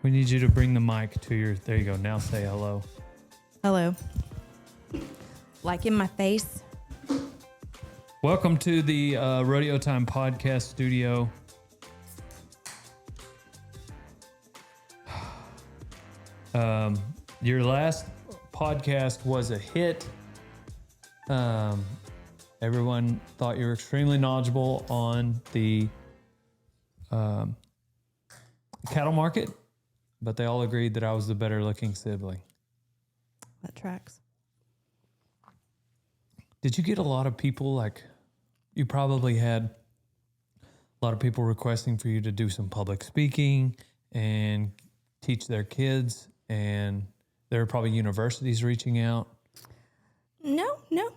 We need you to bring the mic to your... There you go. Now say hello. Hello. Like in my face. Welcome to the Rodeo Time podcast studio. Your last podcast was a hit. Everyone thought you were extremely knowledgeable on the cattle market, but they all agreed that I was the better looking sibling. That tracks. Did you get a lot of people, like, you probably had a lot of people requesting for you to do some public speaking and teach their kids, and there were probably universities reaching out? No,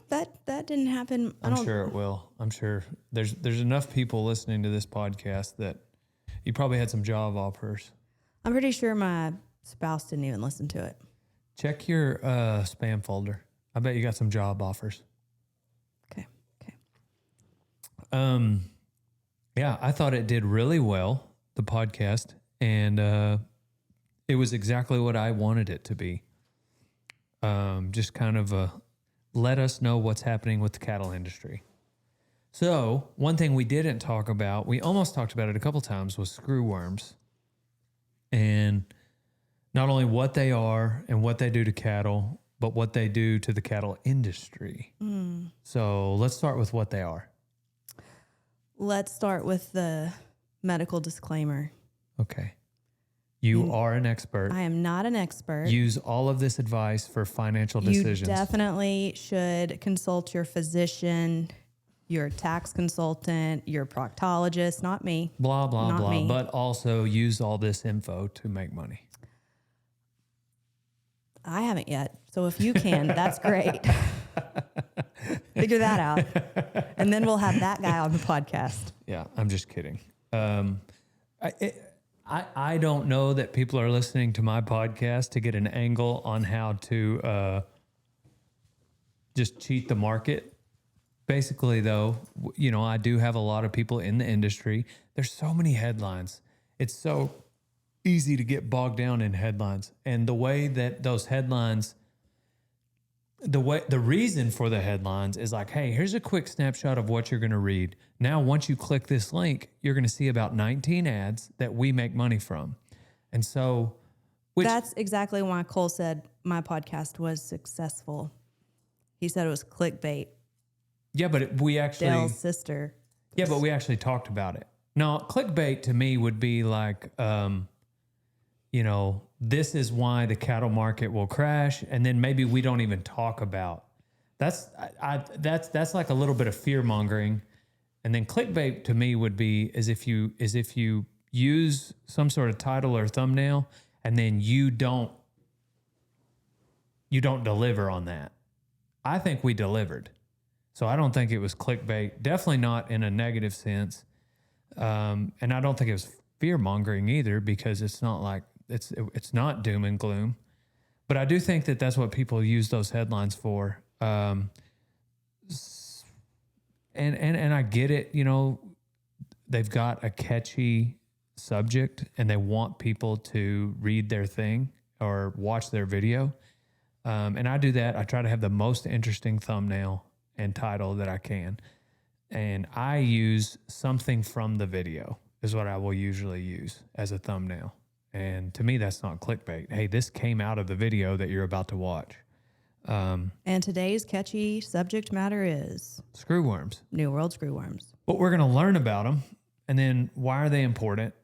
that didn't happen. I'm sure it will. I'm sure there's enough people listening to this podcast that you probably had some job offers. I'm pretty sure my spouse didn't even listen to it. Check your spam folder. I bet you got some job offers. Okay. Yeah, I thought it did really well, the podcast, and it was exactly what I wanted it to be. Just kind of let us know what's happening with the cattle industry. So one thing we didn't talk about, we almost talked about it a couple times, was screwworms. And not only what they are and what they do to cattle, but what they do to the cattle industry. So let's start with what they are. Let's start with the medical disclaimer. Okay. You are an expert. I am not an expert. Use all of this advice for financial decisions. You definitely should consult your physician, your tax consultant, your proctologist, not me. Blah, blah, not blah. me. But also use all this info to make money. I haven't yet. So if you can, that's great. Figure that out. And then we'll have that guy on the podcast. Yeah, I'm just kidding. I don't know that people are listening to my podcast to get an angle on how to just cheat the market. Basically, though, you know, I do have a lot of people in the industry. There's so many headlines. It's so easy to get bogged down in headlines. And the way that those headlines, the reason for the headlines is like, hey, here's a quick snapshot of what you're going to read. Now, once you click this link, you're going to see about 19 ads that we make money from. And so... that's exactly why Cole said my podcast was successful. He said it was clickbait. Yeah, but we actually... Dale's sister. Yeah, but we actually talked about it. No, clickbait to me would be like, you know, this is why the cattle market will crash, and then maybe we don't even talk about. That's like a little bit of fear mongering, and then clickbait to me would be as if you use some sort of title or thumbnail, and then you don't deliver on that. I think we delivered, so I don't think it was clickbait. Definitely not in a negative sense, and I don't think it was fear mongering either, because it's not like. It's not doom and gloom, but I do think that that's what people use those headlines for. And I get it. You know, they've got a catchy subject and they want people to read their thing or watch their video. And I do that. I try to have the most interesting thumbnail and title that I can. And I use something from the video is what I will usually use as a thumbnail. And to me, that's not clickbait. Hey, this came out of the video that you're about to watch. And today's catchy subject matter is... screwworms. New World screwworms. But we're going to learn about them. And then why are they important?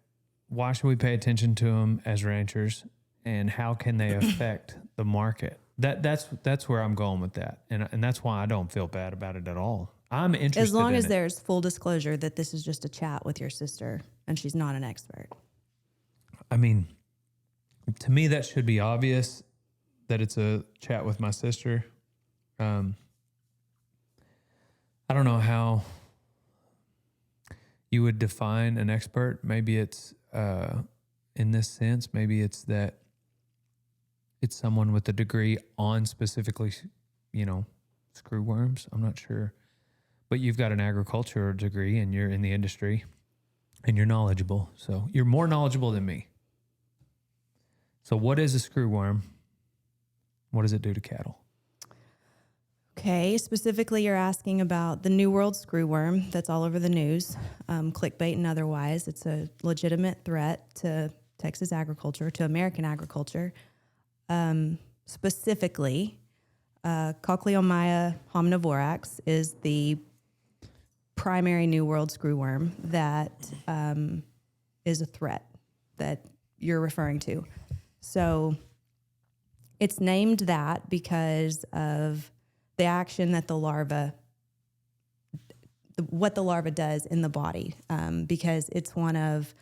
Why should we pay attention to them as ranchers? And how can they affect the market? That's where I'm going with that. And that's why I don't feel bad about it at all. I'm interested as long in as it. There's full disclosure that this is just a chat with your sister and she's not an expert. I mean, to me, that should be obvious that it's a chat with my sister. I don't know how you would define an expert. Maybe it's in this sense. Maybe it's that it's someone with a degree on specifically, you know, screwworms. I'm not sure. But you've got an agriculture degree and you're in the industry and you're knowledgeable. So you're more knowledgeable than me. So what is a screwworm? What does it do to cattle? Okay, specifically you're asking about the New World screwworm that's all over the news, clickbait and otherwise. It's a legitimate threat to Texas agriculture, to American agriculture. Specifically, Cochleomya hominivorax is the primary New World screwworm that is a threat that you're referring to. So it's named that because of the action that what the larva does in the body, because it's one of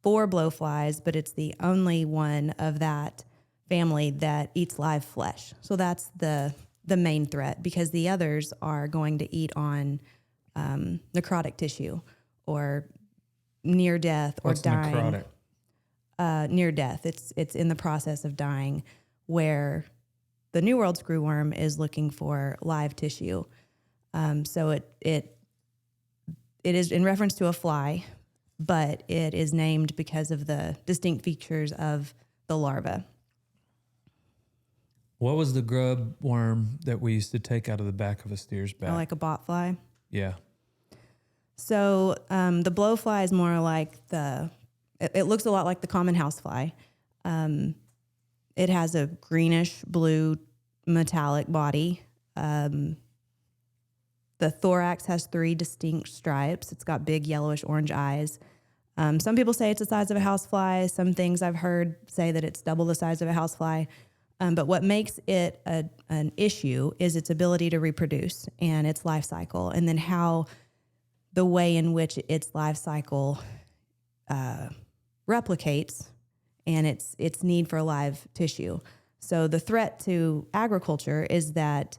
4 blowflies, but it's the only one of that family that eats live flesh. So that's the main threat, because the others are going to eat on necrotic tissue or near death or What's dying. Necrotic? Near death. It's in the process of dying, where the New World screwworm is looking for live tissue. So it is in reference to a fly, but it is named because of the distinct features of the larva. What was the grub worm that we used to take out of the back of a steer's back? Like a botfly. Yeah. So the blowfly is more like it looks a lot like the common housefly. It has a greenish blue metallic body. The thorax has 3 distinct stripes. It's got big yellowish orange eyes. Some people say it's the size of a housefly. Some things I've heard say that it's double the size of a housefly. But what makes it an issue is its ability to reproduce and its life cycle, and then how the way in which its life cycle replicates and its need for live tissue. So the threat to agriculture is that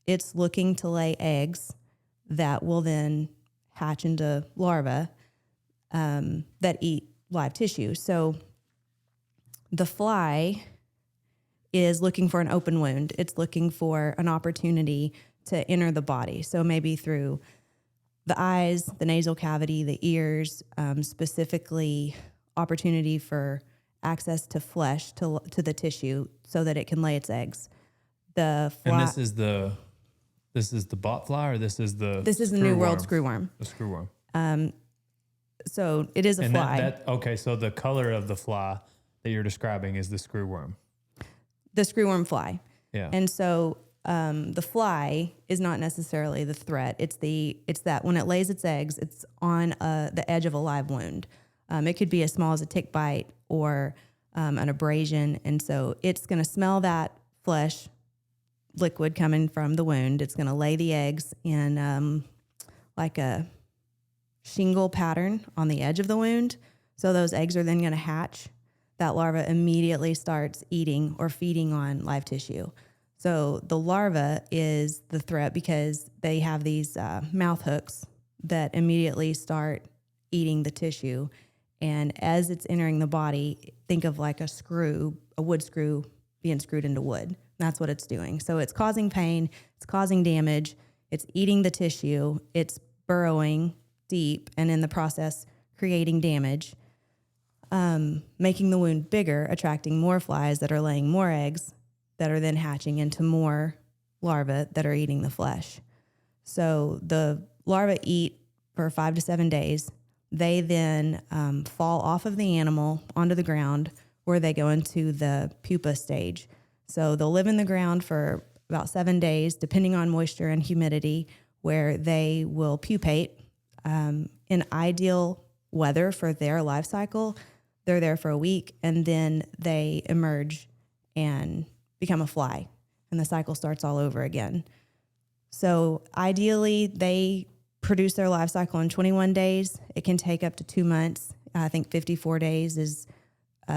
it's looking to lay eggs that will then hatch into larvae that eat live tissue. So the fly is looking for an open wound. It's looking for an opportunity to enter the body. So maybe through the eyes, the nasal cavity, the ears, specifically opportunity for access to flesh, to the tissue, so that it can lay its eggs. The fly, And this is the botfly, or this is the New World screwworm. The screwworm. So it is a fly. Okay, so the color of the fly that you're describing is the screwworm. The screwworm fly. Yeah. And so the fly is not necessarily the threat. It's that when it lays its eggs, it's on the edge of a live wound. It could be as small as a tick bite or an abrasion. And so it's going to smell that flesh liquid coming from the wound. It's going to lay the eggs in like a shingle pattern on the edge of the wound. So those eggs are then going to hatch. That larva immediately starts eating or feeding on live tissue. So the larva is the threat because they have these mouth hooks that immediately start eating the tissue. And as it's entering the body, think of like a wood screw being screwed into wood. That's what it's doing. So it's causing pain, it's causing damage, it's eating the tissue, it's burrowing deep, and in the process creating damage. Making the wound bigger, attracting more flies that are laying more eggs that are then hatching into more larvae that are eating the flesh. So the larvae eat for 5 to 7 days. They then fall off of the animal onto the ground, where they go into the pupa stage. So they'll live in the ground for about 7 days, depending on moisture and humidity, where they will pupate. In ideal weather for their life cycle, they're there for a week, and then they emerge and become a fly, and the cycle starts all over again. So ideally, they produce their life cycle in 21 days. It can take up to 2 months. I think 54 days is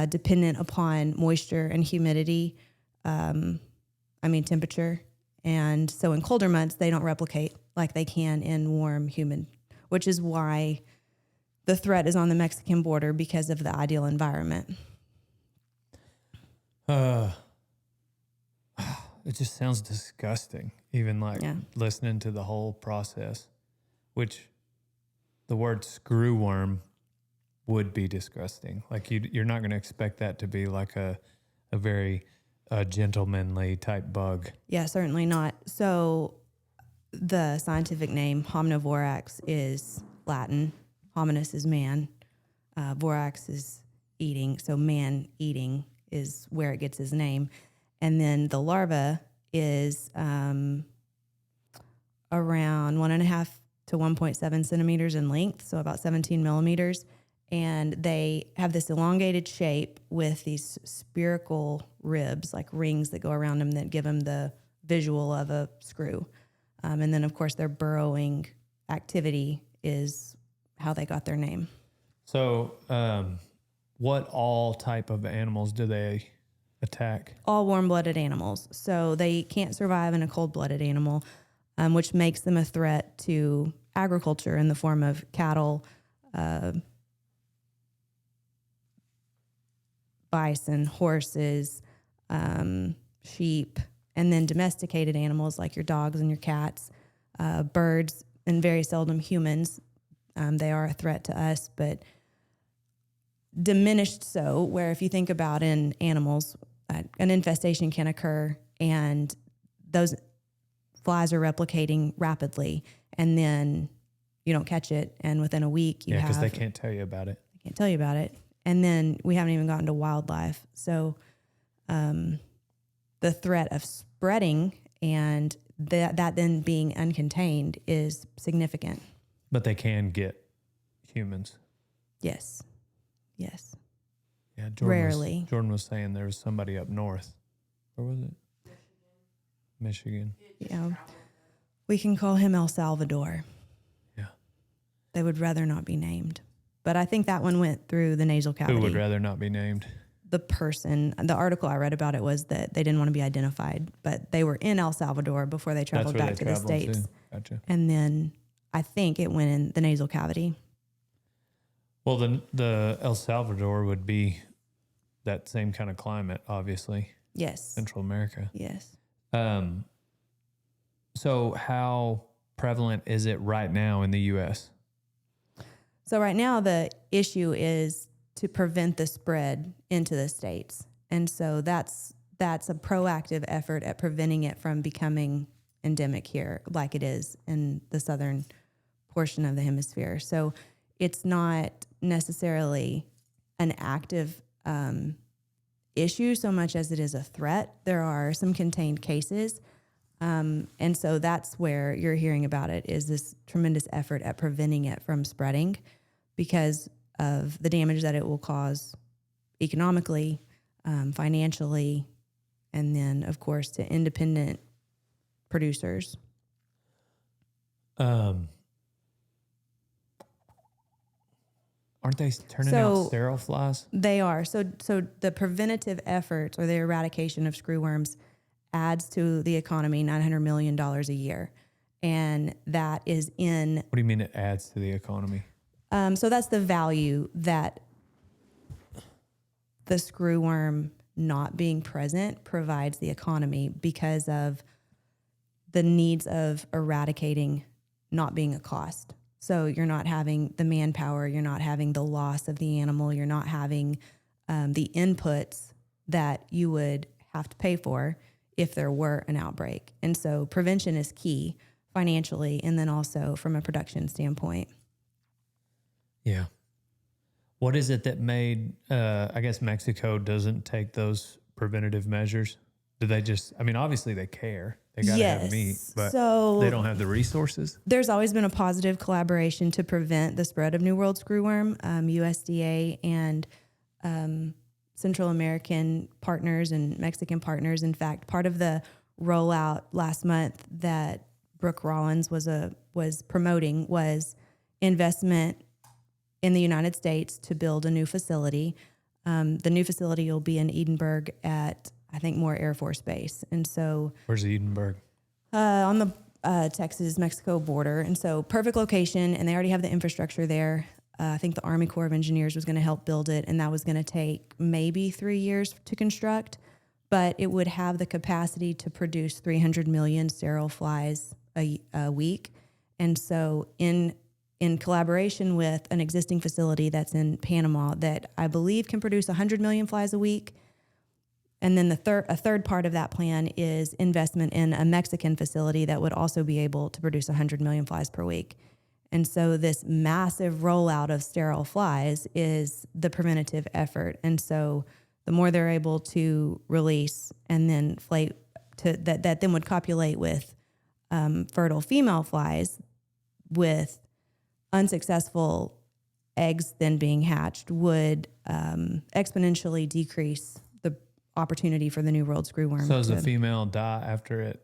dependent upon moisture and humidity, temperature. And so in colder months, they don't replicate like they can in warm, humid, which is why the threat is on the Mexican border, because of the ideal environment. It just sounds disgusting, even listening to the whole process, which the word screwworm would be disgusting. Like you're not going to expect that to be like a very gentlemanly type bug. Yeah, certainly not. So the scientific name Homnivorax is Latin. Hominis is man. Vorax is eating. So man eating is where it gets his name. And then the larva is around 1.5 to 1.7 centimeters in length, so about 17 millimeters. And they have this elongated shape with these spherical ribs, like rings that go around them that give them the visual of a screw. And then, of course, their burrowing activity is how they got their name. So what all type of animals do they attack? All warm-blooded animals. So they can't survive in a cold-blooded animal, which makes them a threat to agriculture in the form of cattle, bison, horses, sheep, and then domesticated animals like your dogs and your cats, birds, and very seldom humans. They are a threat to us, but diminished so, where if you think about in animals, an infestation can occur and those flies are replicating rapidly, and then you don't catch it, and within a week you have... Yeah, because they can't tell you about it. They can't tell you about it. And then we haven't even gotten to wildlife. So the threat of spreading and that then being uncontained is significant. But they can get humans. Yes. Yes. Yeah, Rarely. Jordan was saying there was somebody up north. Where was it? Michigan. Yeah. We can call him El Salvador. Yeah. They would rather not be named. But I think that one went through the nasal cavity. Who would rather not be named? The person. The article I read about it was that they didn't want to be identified, but they were in El Salvador before they traveled back to the States. Gotcha. And then I think it went in the nasal cavity. Well, the El Salvador would be that same kind of climate, obviously. Yes. Central America. Yes. So how prevalent is it right now in the U.S.? So right now the issue is to prevent the spread into the states. And so that's a proactive effort at preventing it from becoming endemic here like it is in the southern portion of the hemisphere. So it's not necessarily an active issue so much as it is a threat. There are some contained cases. And so that's where you're hearing about it, is this tremendous effort at preventing it from spreading because of the damage that it will cause economically, financially, and then, of course, to independent producers. Aren't they turning out sterile flies? They are. So the preventative efforts or the eradication of screwworms adds to the economy $900 million a year. And that is in... What do you mean it adds to the economy? So that's the value that the screwworm not being present provides the economy because of the needs of eradicating not being a cost. So you're not having the manpower, you're not having the loss of the animal, you're not having the inputs that you would have to pay for if there were an outbreak. And so prevention is key financially and then also from a production standpoint. Yeah. What is it that made, I guess Mexico doesn't take those preventative measures? Do they just, I mean, obviously they care. They got to have meat, but they don't have the resources? There's always been a positive collaboration to prevent the spread of New World screwworm. USDA and Central American partners and Mexican partners. In fact, part of the rollout last month that Brooke Rollins was promoting was investment in the United States to build a new facility. The new facility will be in Edinburgh at, I think, Moore Air Force Base. And so... Where's Edinburgh? On the Texas-Mexico border. And so perfect location, and they already have the infrastructure there. I think the Army Corps of Engineers was going to help build it, and that was going to take maybe 3 years to construct, but it would have the capacity to produce 300 million sterile flies a week. And so in in collaboration with an existing facility that's in Panama that I believe can produce 100 million flies a week. And then a third part of that plan is investment in a Mexican facility that would also be able to produce 100 million flies per week. And so this massive rollout of sterile flies is the preventative effort. And so the more they're able to release and then inflate that then would copulate with fertile female flies with unsuccessful eggs then being hatched would exponentially decrease the opportunity for the New World screwworm. So does the female die after it?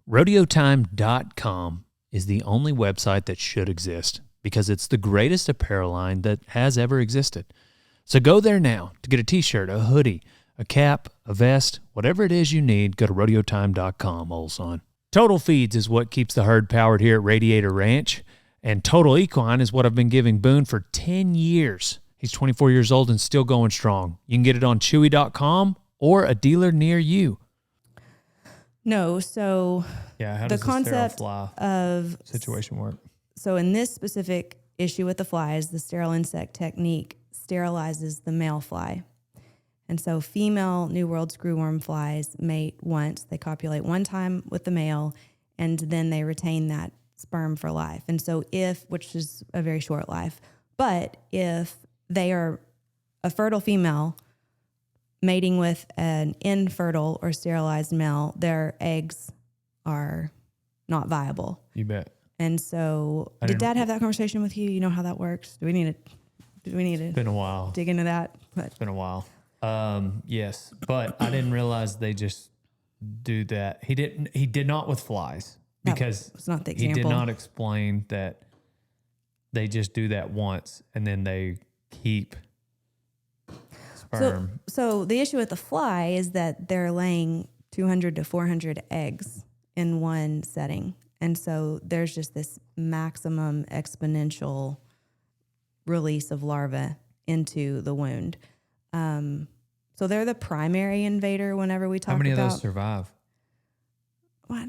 Rodeotime.com is the only website that should exist because it's the greatest apparel line that has ever existed. So go there now to get a t-shirt, a hoodie, a cap, a vest, whatever it is you need. Go to rodeotime.com, old son. Total Feeds is what keeps the herd powered here at Radiator Ranch, and Total Equine is what I've been giving Boone for 10 years. He's 24 years old and still going strong. You can get it on chewy.com or a dealer near you. No, so Yeah, how the does the sterile concept fly of situation work? So in this specific issue with the flies, the sterile insect technique sterilizes the male fly. And so female New World screwworm flies mate once, they copulate one time with the male, and then they retain that sperm for life. And so which is a very short life, but if they are a fertile female mating with an infertile or sterilized male, their eggs are not viable. You bet. And so, did Dad have that conversation with you? You know how that works? Do we need to It's been a while. dig into that? It's been a while. Yes, but I didn't realize they just do that. He did not with flies because it's not the he example. did not explain that they just do that once and then they keep sperm. So the issue with the fly is that they're laying 200 to 400 eggs in one setting. And so there's just this maximum exponential release of larvae into the wound. So they're the primary invader whenever we talk about... How many of those survive? Why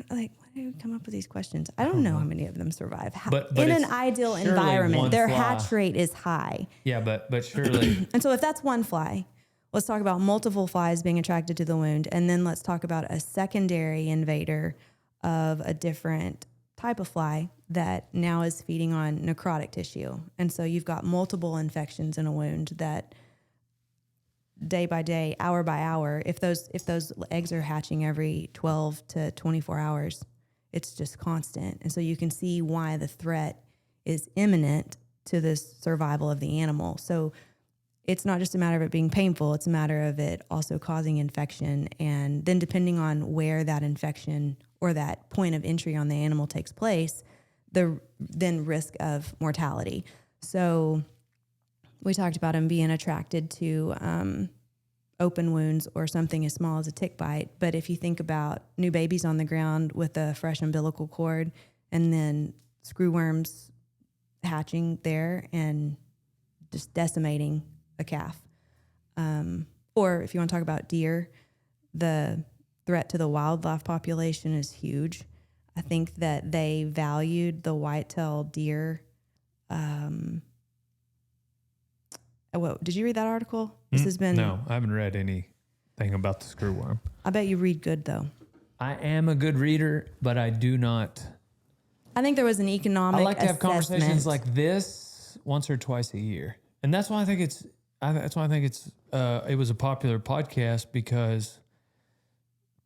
do you come up with these questions? I don't know how many of them survive. But in an ideal surely environment, one their fly. hatch rate is high. Yeah, but surely... And so if that's one fly, let's talk about multiple flies being attracted to the wound. And then let's talk about a secondary invader of a different type of fly that now is feeding on necrotic tissue. And so you've got multiple infections in a wound that day by day, hour by hour, if those eggs are hatching every 12 to 24 hours, it's just constant. And so you can see why the threat is imminent to the survival of the animal. So it's not just a matter of it being painful, it's a matter of it also causing infection. And then depending on where that infection or that point of entry on the animal takes place, the then risk of mortality. So we talked about them being attracted to open wounds or something as small as a tick bite. But if you think about new babies on the ground with a fresh umbilical cord and then screwworms hatching there and just decimating a calf. Or if you want to talk about deer, the threat to the wildlife population is huge. I think that they valued the white-tailed deer. Did you read that article? This has been... No, I haven't read anything about the screwworm. I bet you read good, though. I am a good reader, but I do not... I think there was an economic I like to have assessment. conversations like this once or twice a year. And that's why I think it was a popular podcast, because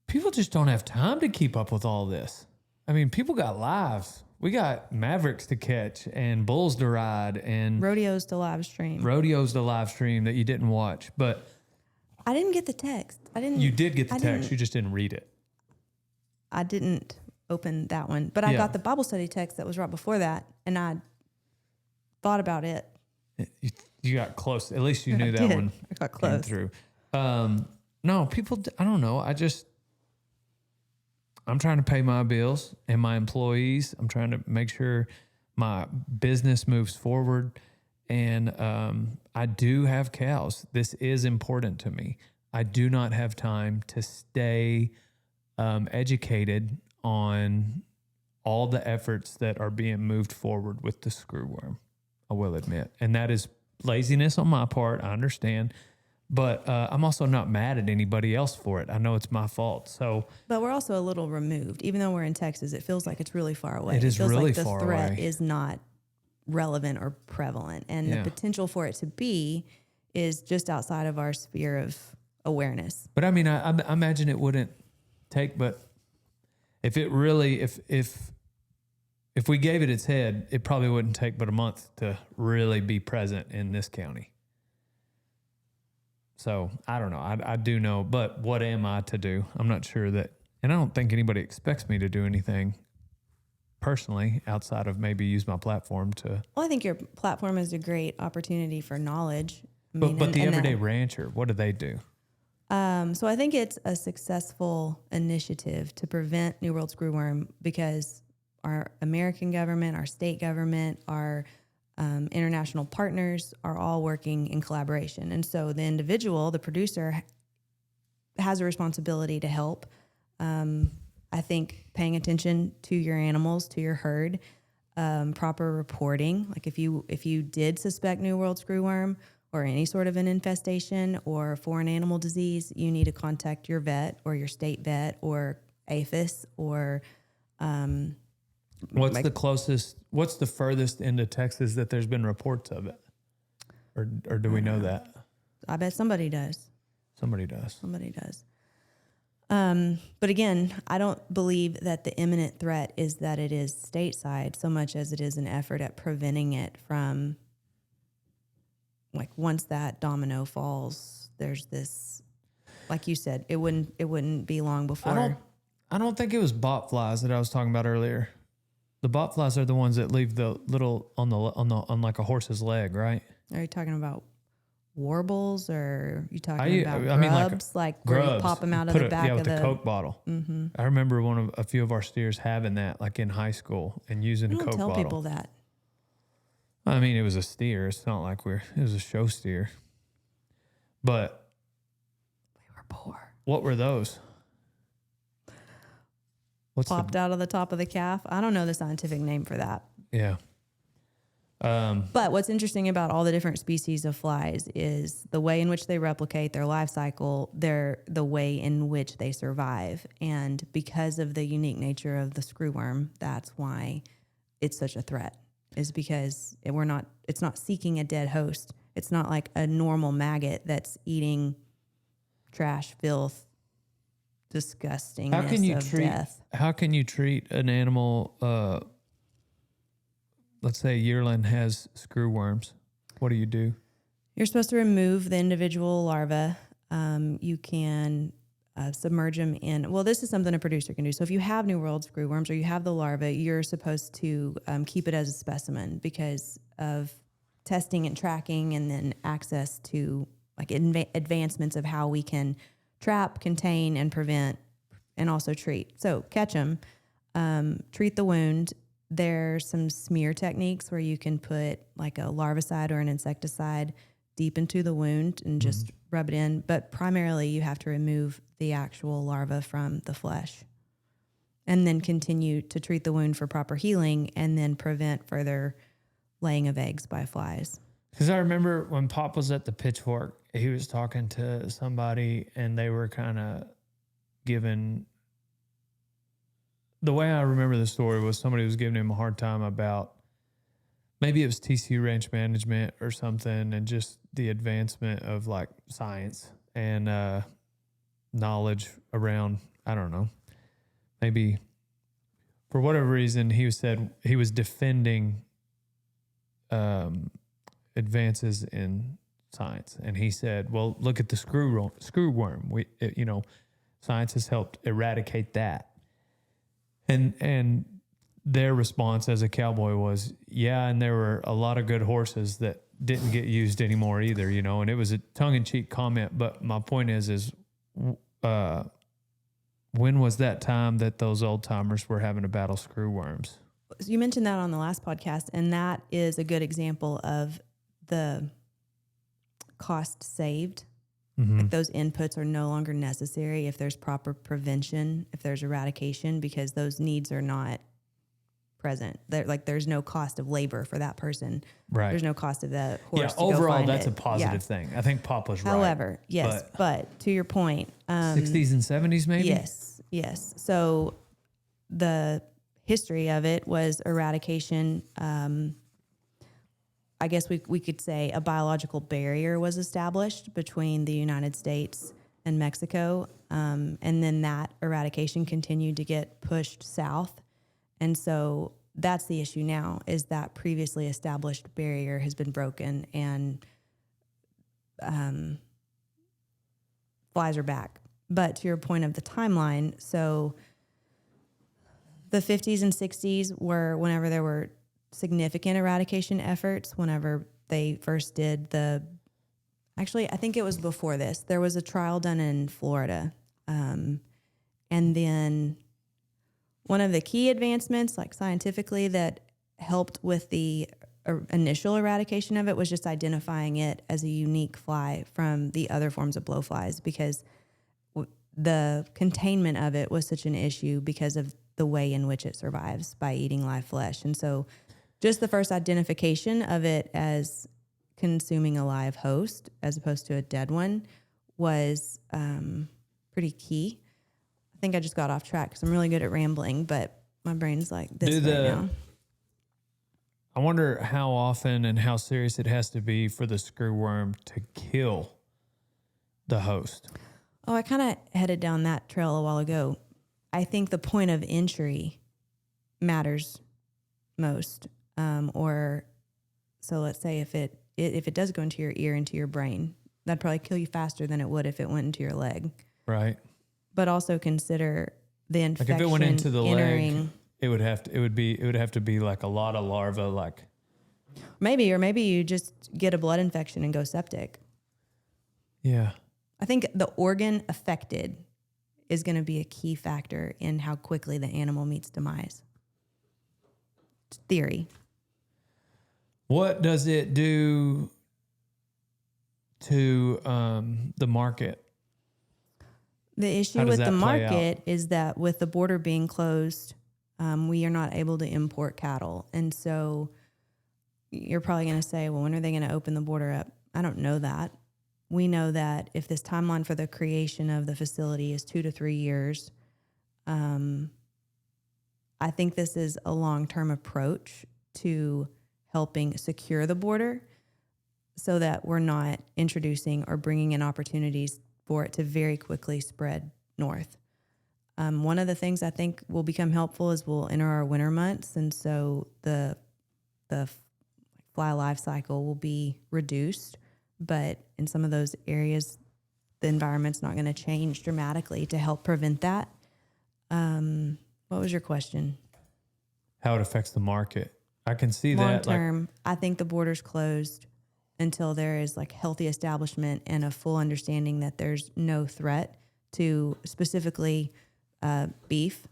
people just don't have time to keep up with all this. I mean, people got lives. We got mavericks to catch and bulls to ride and Rodeos to live stream. rodeos to live stream that you didn't watch. But I didn't get the text. you did get the text. You just didn't read it. I didn't open that one. But I got the Bible study text that was right before that, and I thought about it. You got close. At least you knew that one I got came close. through. No, people, I don't know. I'm trying to pay my bills and my employees. I'm trying to make sure my business moves forward. And I do have cows. This is important to me. I do not have time to stay educated on all the efforts that are being moved forward with the screwworm. I will admit, and that is laziness on my part. I understand. But I'm also not mad at anybody else for it. I know it's my fault. So, but we're also a little removed. Even though we're in Texas, it feels like it's really far away. It is feels really like the far threat away. is not relevant or prevalent, and Yeah. the potential for it to be is just outside of our sphere of awareness. but I mean, I imagine it wouldn't take, but if it really, if we gave it its head, it probably wouldn't take but a month to really be present in this county. So I don't know. I do know, but what am I to do? I'm not sure that, and I don't think anybody expects me to do anything personally outside of maybe use my platform to. Well, I think your platform is a great opportunity for knowledge. I But, mean, but the and everyday that- rancher, what do they do? So I think it's a successful initiative to prevent New World Screwworm because our American government, our state government, our international partners are all working in collaboration. And so the individual, the producer, has a responsibility to help. I think paying attention to your animals, to your herd, proper reporting. Like if you did suspect New World Screwworm or any sort of an infestation or foreign animal disease, you need to contact your vet or your state vet or APHIS or What's the furthest into Texas that there's been reports of it? Or do we know that? I bet somebody does. Somebody does. Somebody does. But again, I don't believe that the imminent threat is that it is stateside so much as it is an effort at preventing it from, like, once that domino falls, there's this, like you said, it wouldn't be long before. I don't think it was bot flies that I was talking about earlier. The bot flies are the ones that leave the little on like a horse's leg, right? Are you talking about warbles, or are you talking about grubs? I mean, like where you grubs. pop them out of Put the it- back yeah, of with the Coke bottle. Mm-hmm. I remember a few of our steers having that, like in high school, and using I a don't Coke tell bottle. people that. I mean, it was a steer. It's not like it was a show steer. But We were poor. what were those? What's Popped out of the top of the calf. I don't know the scientific name for that. Yeah. But what's interesting about all the different species of flies is the way in which they replicate, their life cycle, the way in which they survive. And because of the unique nature of the screwworm, that's why it's such a threat, is because it's not seeking a dead host. It's not like a normal maggot that's eating trash, filth, disgustingness of death. How can you treat an animal, let's say a yearling has screwworms? What do you do? You're supposed to remove the individual larvae. You can submerge them in. Well, this is something a producer can do. So if you have New World screwworms or you have the larvae, you're supposed to keep it as a specimen because of testing and tracking, and then access to like advancements of how we can trap, contain, and prevent, and also treat. So catch them, treat the wound. There's some smear techniques where you can put like a larvicide or an insecticide deep into the wound and just rub it in. But primarily you have to remove the actual larva from the flesh and then continue to treat the wound for proper healing and then prevent further laying of eggs by flies. Because I remember when Pop was at the Pitchfork, he was talking to somebody and they were kind of giving... The way I remember the story was somebody was giving him a hard time about, maybe it was TC Ranch Management or something, and just the advancement of like science and knowledge around, I don't know, maybe for whatever reason he said he was defending advances in science, and he said, well, look at the screwworm. Science has helped eradicate that. And their response as a cowboy was, yeah, and there were a lot of good horses that didn't get used anymore either, and it was a tongue-in-cheek comment. But my point is when was that time that those old timers were having to battle screwworms? You mentioned that on the last podcast, and that is a good example of the cost saved. Like those inputs are no longer necessary if there's proper prevention, if there's eradication, because those needs are not present. There's no cost of labor for that person. Right. There's no cost of the horse. Yeah, to go overall, find that's it. a positive thing. I think Pop was right. However, yes, but to your point, 60s and 70s maybe? Yes. So the history of it was eradication. I guess we could say a biological barrier was established between the United States and Mexico. And then that eradication continued to get pushed south. And so that's the issue now, is that previously established barrier has been broken and flies are back. But to your point of the timeline, so the 50s and 60s were whenever there were significant eradication efforts, whenever they first did actually, I think it was before this. There was a trial done in Florida. And then one of the key advancements, like scientifically, that helped with the initial eradication of it was just identifying it as a unique fly from the other forms of blowflies, because the containment of it was such an issue because of the way in which it survives by eating live flesh. And so just the first identification of it as consuming a live host as opposed to a dead one was pretty key. I think I just got off track because I'm really good at rambling, but my brain's like this right now. I wonder how often and how serious it has to be for the screwworm to kill the host. Oh, I kind of headed down that trail a while ago. I think the point of entry matters most. So let's say if it does go into your ear, into your brain, that'd probably kill you faster than it would if it went into your leg. Right. But also consider the infection. Like if it went into the entering, leg, it would have to be like a lot of larvae, like maybe you just get a blood infection and go septic. Yeah. I think the organ affected is going to be a key factor in how quickly the animal meets demise. It's theory. What does it do to the market? The issue with the market is that with the border being closed, we are not able to import cattle. And so you're probably going to say, well, when are they going to open the border up? I don't know that. We know that if this timeline for the creation of the facility is 2 to 3 years, I think this is a long-term approach to helping secure the border so that we're not introducing or bringing in opportunities for it to very quickly spread north. One of the things I think will become helpful is we'll enter our winter months, and so the fly life cycle will be reduced. But in some of those areas, the environment's not going to change dramatically to help prevent that. What was your question? How it affects the market. I can see Long that. term, I think the border's closed until there is like healthy establishment and a full understanding that there's no threat to specifically beef.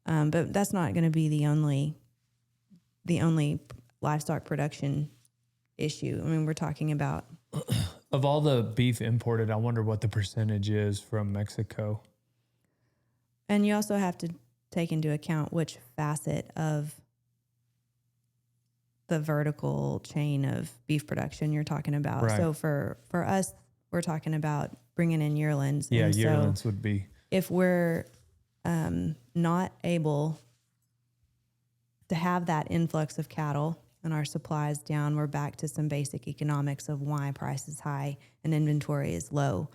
But that's not going to be the only livestock production issue. I mean, we're talking about. Of all the beef imported, I wonder what the percentage is from Mexico. And you also have to take into account which facet of the vertical chain of beef production you're talking about. Right. So for us, we're talking about bringing in yearlings. Yeah, and yearlings so would be. If we're not able to have that influx of cattle and our supplies down, we're back to some basic economics of why price is high and inventory is low.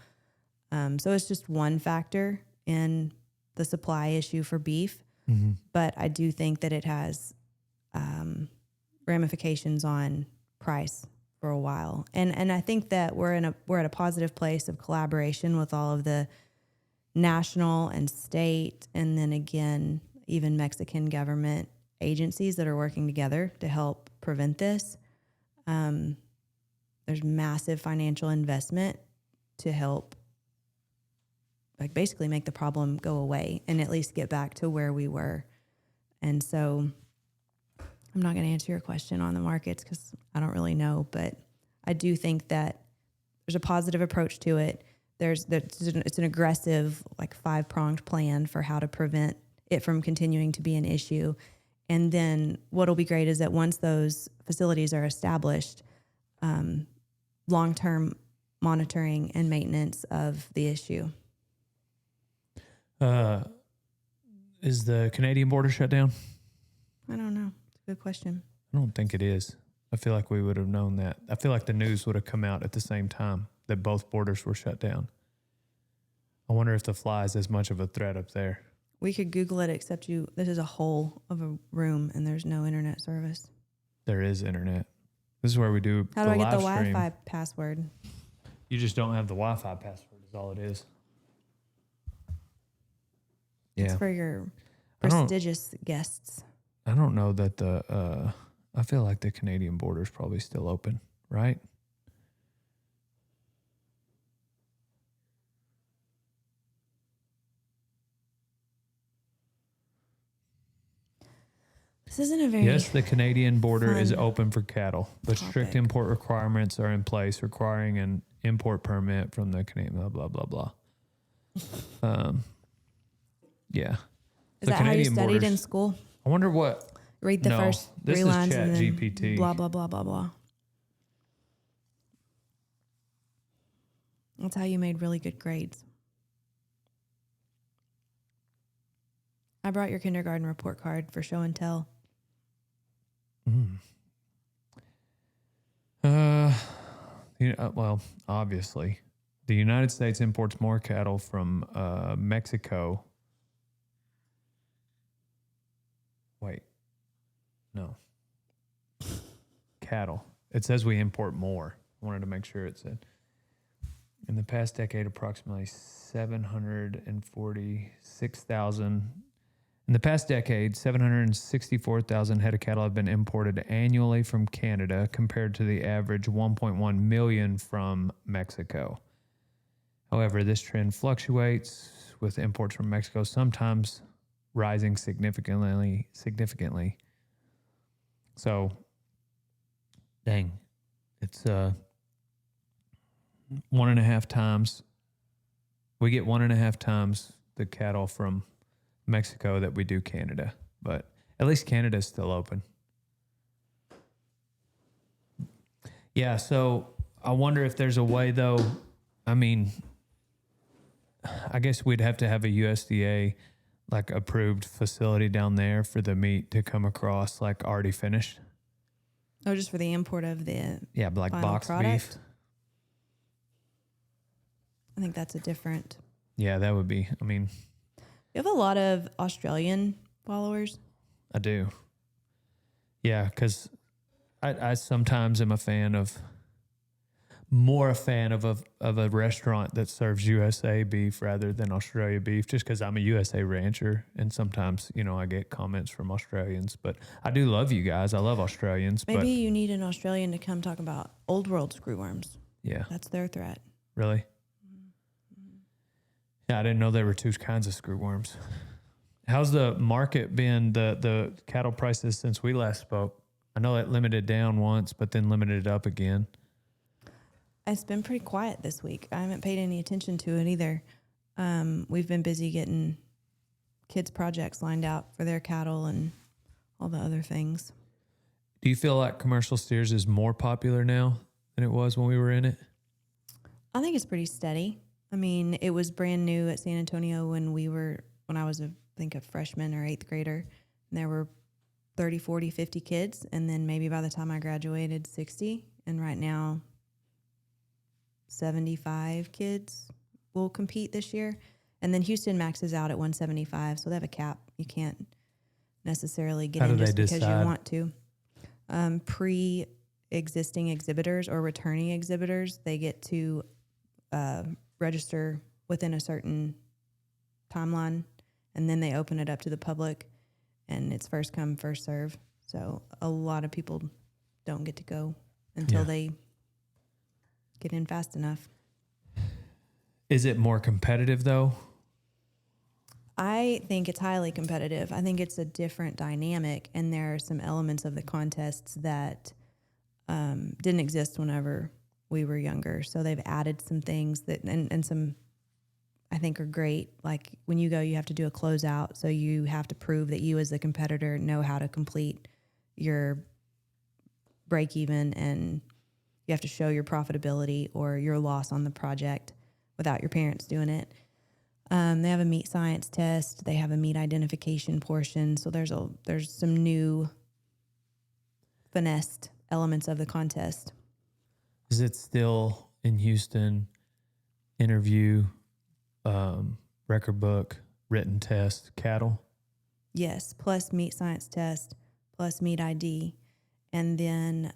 So it's just one factor in the supply issue for beef. Mm-hmm. But I do think that it has ramifications on price for a while. And I think that we're at a positive place of collaboration with all of the national and state, and then again, even Mexican government agencies that are working together to help prevent this. There's massive financial investment to help basically make the problem go away and at least get back to where we were. And so I'm not going to answer your question on the markets because I don't really know, but I do think that there's a positive approach to it. It's an aggressive, 5-pronged plan for how to prevent it from continuing to be an issue. And then what'll be great is that once those facilities are established, long-term monitoring and maintenance of the issue. Is the Canadian border shut down? I don't know. It's a good question. I don't think it is. I feel like we would have known that. I feel like the news would have come out at the same time that both borders were shut down. I wonder if the fly is as much of a threat up there. We could Google it, except this is a hole of a room and there's no internet service. There is internet. This is where we do How the do I get the live stream. Wi-Fi password? You just don't have the Wi-Fi password is all it is. It's Yeah. for your I don't- prestigious guests. I don't know that I feel like the Canadian border is probably still open, right? This isn't a very... Yes, the Canadian border is fun open for cattle, but strict topic. import requirements are in place requiring an import permit from the Canadian blah, blah, blah, blah. Yeah. Is The that how you Canadian studied in borders- school? I wonder what... Read the No, first this 3 is lines and then ChatGPT. blah, blah, blah, blah, blah. That's how you made really good grades. I brought your kindergarten report card for show and tell. Well, obviously, the United States imports more cattle from Mexico. Wait, no. Cattle. It says we import more. I wanted to make sure it said. In the past decade, approximately 746,000. In the past decade, 764,000 head of cattle have been imported annually from Canada compared to the average 1.1 million from Mexico. However, this trend fluctuates with imports from Mexico sometimes rising significantly. So, dang, it's 1.5 times. We get 1.5 times the cattle from Mexico that we do Canada, but at least Canada's still open. Yeah, so I wonder if there's a way though. I mean, I guess we'd have to have a USDA like approved facility down there for the meat to come across like already finished. Oh, just for the import of the Yeah, like final boxed product? beef. I think that's a different... Yeah, that would be. I mean, You have a lot of Australian followers. I do. Yeah, because I sometimes am more a fan of a restaurant that serves USA beef rather than Australia beef, just because I'm a USA rancher, and sometimes I get comments from Australians. But I do love you guys. I love Australians. Maybe but you need an Australian to come talk about old world screwworms. yeah, That's their threat. really. Yeah, I didn't know there were 2 kinds of screwworms. How's the market been, the cattle prices since we last spoke? I know it limited down once, but then limited up again. It's been pretty quiet this week. I haven't paid any attention to it either. We've been busy getting kids' projects lined out for their cattle and all the other things. Do you feel like commercial steers is more popular now than it was when we were in it? I think it's pretty steady. I mean, it was brand new at San Antonio when I was, I think, a freshman or 8th grader. And there were 30, 40, 50 kids. And then maybe by the time I graduated, 60. And right now, 75 kids will compete this year. And then Houston maxes out at 175. So they have a cap. You can't necessarily get How in do they just because decide? you want to. Pre-existing exhibitors or returning exhibitors, they get to register within a certain timeline, and then they open it up to the public, and it's first come, first serve. So a lot of people don't get to go until they get in fast enough. Is it more competitive though? I think it's highly competitive. I think it's a different dynamic, and there are some elements of the contests that didn't exist whenever we were younger. So they've added some things that, and some I think are great. Like when you go, you have to do a closeout. So you have to prove that you as the competitor know how to complete your break even, and you have to show your profitability or your loss on the project without your parents doing it. They have a meat science test. They have a meat identification portion. So there's some new finessed elements of the contest. Is it still in Houston? Interview, record book, written test, cattle? Yes, plus meat science test, plus meat ID, and then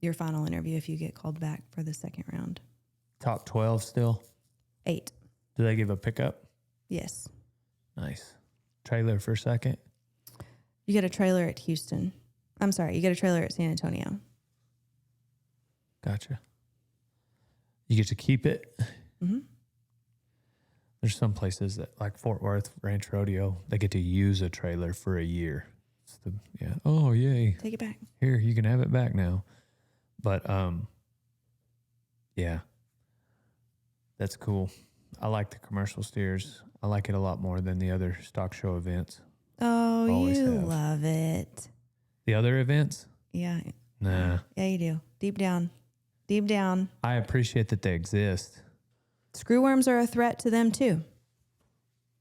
your final interview if you get called back for the second round. Top 12 still? 8. Do they give a pickup? Yes. Nice. Trailer for second? You get a trailer at Houston. I'm sorry, you get a trailer at San Antonio. Gotcha. You get to keep it? Mm-hmm. There's some places that, like Fort Worth Ranch Rodeo, they get to use a trailer for a year. It's yeah. Oh, yay. Take it back. Here, you can have it back now. But, yeah. That's cool. I like the commercial steers. I like it a lot more than the other stock show events. Oh, Always you have. love it. The other events? Yeah. Nah. Yeah, you do. Deep down. Deep down. I appreciate that they exist. Screwworms are a threat to them too.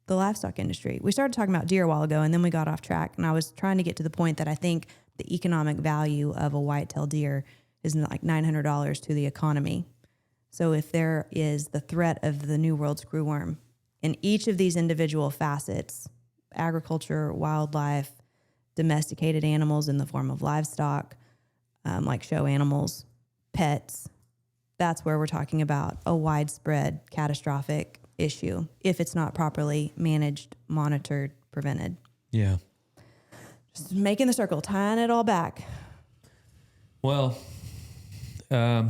The livestock industry. We started talking about deer a while ago and then we got off track. And I was trying to get to the point that I think the economic value of a whitetail deer is like $900 to the economy. So if there is the threat of the New World screwworm in each of these individual facets, agriculture, wildlife, domesticated animals in the form of livestock, like show animals, pets, that's where we're talking about a widespread catastrophic issue if it's not properly managed, monitored, prevented. Yeah. Just making the circle, tying it all back. Well, I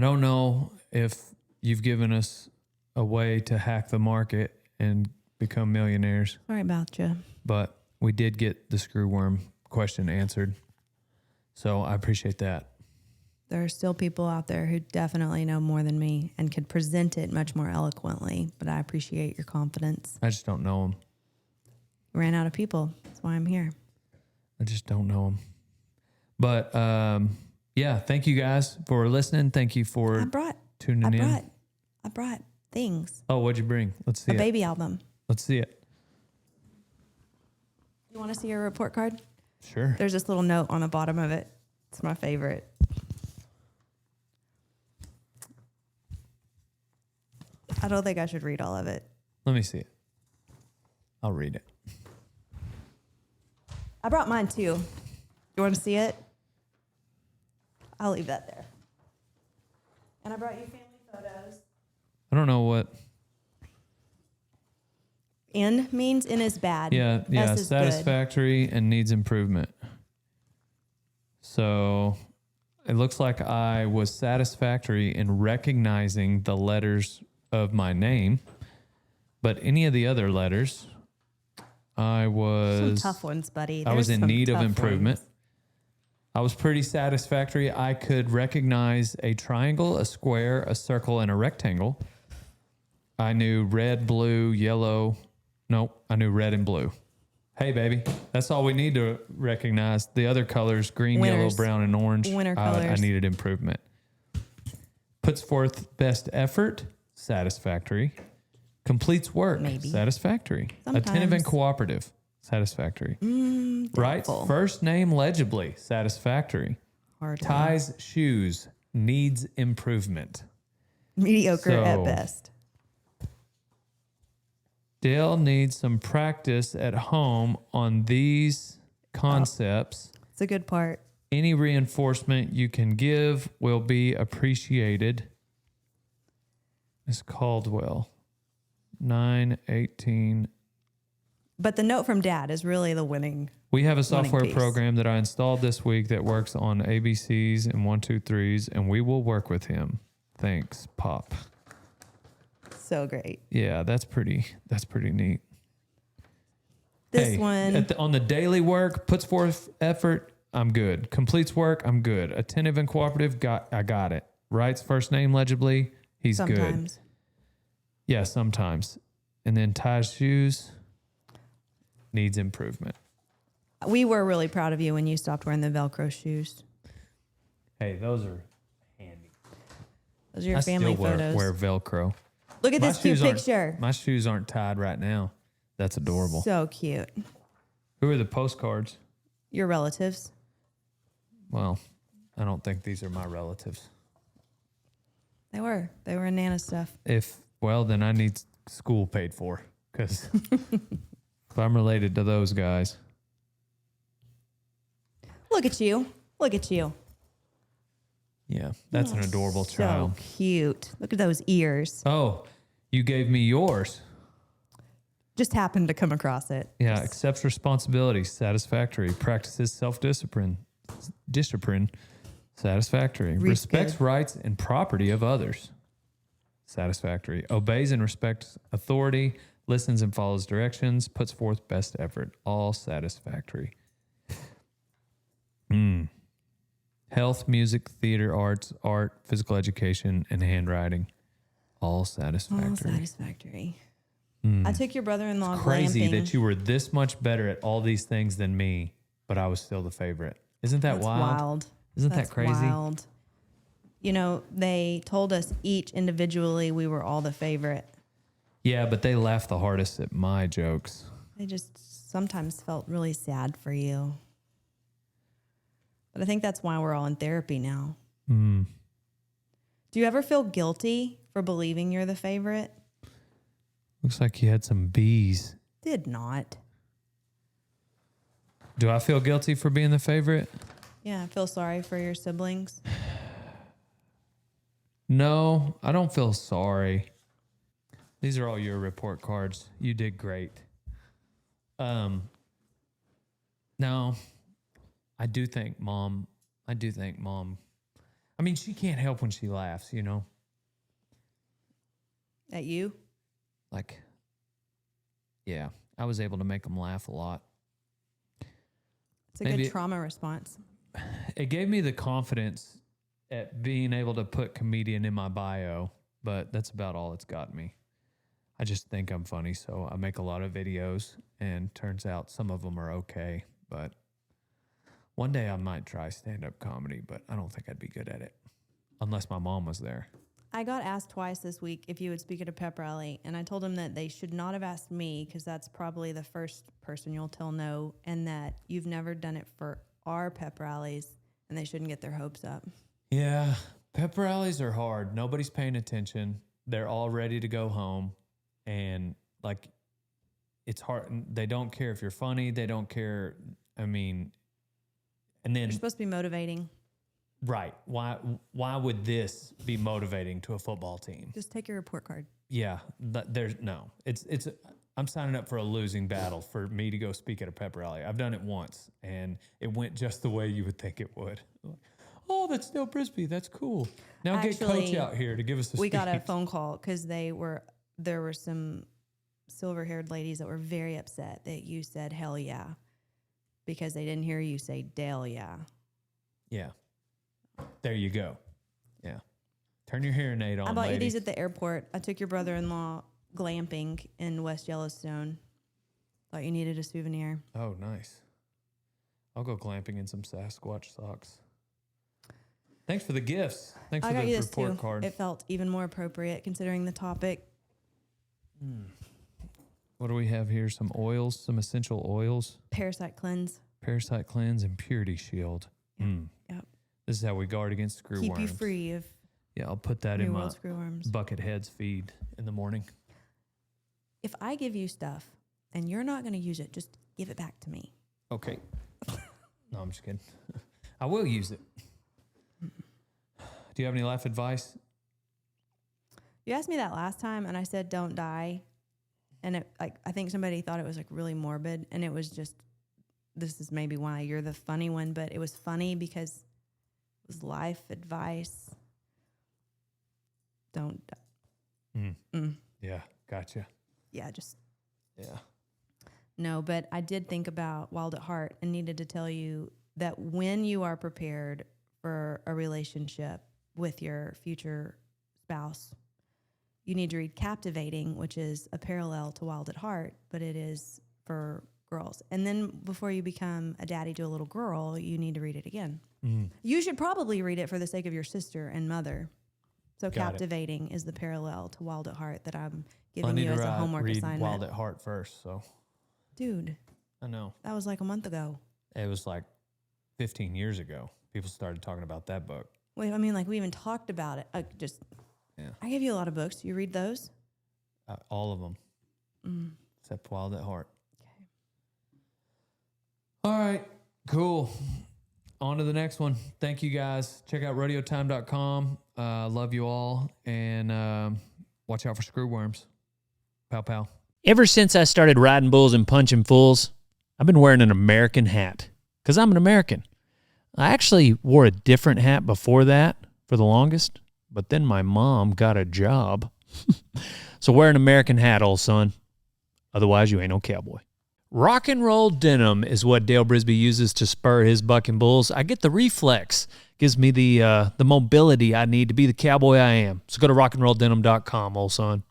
don't know if you've given us a way to hack the market and become millionaires, Sorry about you. but we did get the screwworm question answered. So I appreciate that. There are still people out there who definitely know more than me and could present it much more eloquently, but I appreciate your confidence. I just don't know them. Ran out of people. That's why I'm here. I just don't know them. But yeah, thank you guys for listening. Thank you for tuning in. I brought things. Oh, what'd you bring? Let's see A it. baby album. Let's see it. You want to see your report card? Sure. There's this little note on the bottom of it. It's my favorite. I don't think I should read all of it. Let me see it. I'll read it. I brought mine too. You want to see it? I'll leave that there. And I brought you family photos. I don't know what. N means in is bad. Yeah, S is satisfactory and needs improvement. So it looks like I was satisfactory in recognizing the letters of my name, but any of the other letters, I was some tough ones, buddy. I was There's in some need of tough improvement. ones. I was pretty satisfactory. I could recognize a triangle, a square, a circle, and a rectangle. I knew red, blue, yellow. Nope, I knew red and blue. Hey, baby, that's all we need to recognize. The other colors, green, Winners. yellow, brown, and orange, Winner I colors. needed improvement. Puts forth best effort, satisfactory. Completes work, Maybe. satisfactory. Attentive and Sometimes. cooperative, satisfactory. Writes doubtful. first name legibly, satisfactory. Hard one. Ties shoes, needs improvement. Mediocre at So- best. Dale needs some practice at home on these concepts. It's a good part. Any reinforcement you can give will be appreciated. Miss Caldwell, 9/18. But the note from Dad is really the winning. We have a software piece. program that I installed this week that works on ABCs and 1, 2, 3s, and we will work with him. Thanks, Pop. So great. Yeah, that's pretty neat. This one. On the daily work, puts forth effort, I'm good. Completes work, I'm good. Attentive and cooperative, I got it. writes first name legibly, he's good. Sometimes. Yeah, sometimes. And then ties shoes needs improvement. We were really proud of you when you stopped wearing the Velcro shoes. Hey, those are handy. Those are your family photos. Wear Velcro. Look at this cute picture. My shoes aren't tied right now. That's adorable. So cute. Who are the postcards? Your relatives. Well, I don't think these are my relatives. They were in Nana's stuff. Then I need school paid for, because if I'm related to those guys. Look at you. Look at you. Yeah, that's an adorable child. So cute. Look at those ears. Oh, you gave me yours. Just happened to come across it. Yeah, accepts responsibility, satisfactory, practices self-discipline, satisfactory, respects rights and property of others, satisfactory, obeys and respects authority, listens and follows directions, puts forth best effort, all satisfactory. Health, music, theater, arts, art, physical education, and handwriting, all satisfactory. All satisfactory. I took your brother-in-law Crazy glamping. that you were this much better at all these things than me, but I was still the favorite. Isn't that That's wild? Isn't That's that crazy? Wild. You know, they told us each individually we were all the favorite. Yeah, but they laughed the hardest at my jokes. They just sometimes felt really sad for you. But I think that's why we're all in therapy now. Do you ever feel guilty for believing you're the favorite? Looks like you had some bees. Did not. Do I feel guilty for being the favorite? Yeah, I feel sorry for your siblings. No, I don't feel sorry. These are all your report cards. You did great. No, I do think mom. I mean, she can't help when she laughs, you know? At you? Like, yeah, I was able to make them laugh a lot. It's a good trauma response. It gave me the confidence at being able to put comedian in my bio, but that's about all it's got me. I just think I'm funny, so I make a lot of videos, and turns out some of them are okay, but one day I might try stand-up comedy, but I don't think I'd be good at it, unless my mom was there. I got asked twice this week if you would speak at a pep rally, and I told them that they should not have asked me because that's probably the first person you'll tell no, and that you've never done it for our pep rallies, and they shouldn't get their hopes up. Yeah, pep rallies are hard. Nobody's paying attention. They're all ready to go home, and like, it's hard. They don't care if you're funny. They don't care. I mean, and then You're supposed to be motivating. Right. Why would this be motivating to a football team? Just take your report card. Yeah. I'm signing up for a losing battle for me to go speak at a pep rally. I've done it once, and it went just the way you would think it would. Oh, that's Dale Brisby. That's cool. Now get Coach out here to give us a We speech. got a phone call because there were some silver-haired ladies that were very upset that you said hell yeah because they didn't hear you say Dale yeah. Yeah. There you go. Yeah. Turn your hearing aid on, I bought lady. you these at the airport. I took your brother-in-law glamping in West Yellowstone. Thought you needed a souvenir. Oh, nice. I'll go glamping in some Sasquatch socks. Thanks for the gifts. Thanks I for got the you this report too. card. It felt even more appropriate considering the topic. What do we have here? Some oils, some essential oils. Parasite cleanse. Parasite cleanse and purity shield. Yep. This is how we guard against screwworms. Keep you free of Yeah, I'll put that New in my World screwworms. bucket heads feed in the morning. If I give you stuff and you're not going to use it, just give it back to me. Okay. No, I'm just kidding. I will use it. Do you have any life advice? You asked me that last time, and I said don't die. And I think somebody thought it was like really morbid, and it was just, this is maybe why you're the funny one, but it was funny because it was life advice. Don't die. Yeah, gotcha. Yeah, just Yeah. no. But I did think about Wild at Heart and needed to tell you that when you are prepared for a relationship, with your future spouse. You need to read Captivating, which is a parallel to Wild at Heart, but it is for girls. And then before you become a daddy to a little girl, you need to read it again. You should probably read it for the sake of your sister and mother. So Captivating is the parallel to Wild at Heart that I'm giving you as a homework assignment. Wild at Heart first, so. Dude. I know. That was like a month ago. It was like 15 years ago. People started talking about that book. Wait, I mean, like we even talked about it. I give you a lot of books. You read those? All of them. Except Wild at Heart. Okay. All right. Cool. On to the next one. Thank you guys. Check out rodeotime.com. Love you all. And watch out for screwworms. Pow pow. Ever since I started riding bulls and punching fools, I've been wearing an American hat because I'm an American. I actually wore a different hat before that for the longest, but then my mom got a job. So wear an American hat, old son. Otherwise, you ain't no cowboy. Rock and roll denim is what Dale Brisby uses to spur his bucking bulls. I get the reflex. Gives me the mobility I need to be the cowboy I am. So go to rockandrolldenim.com, old son.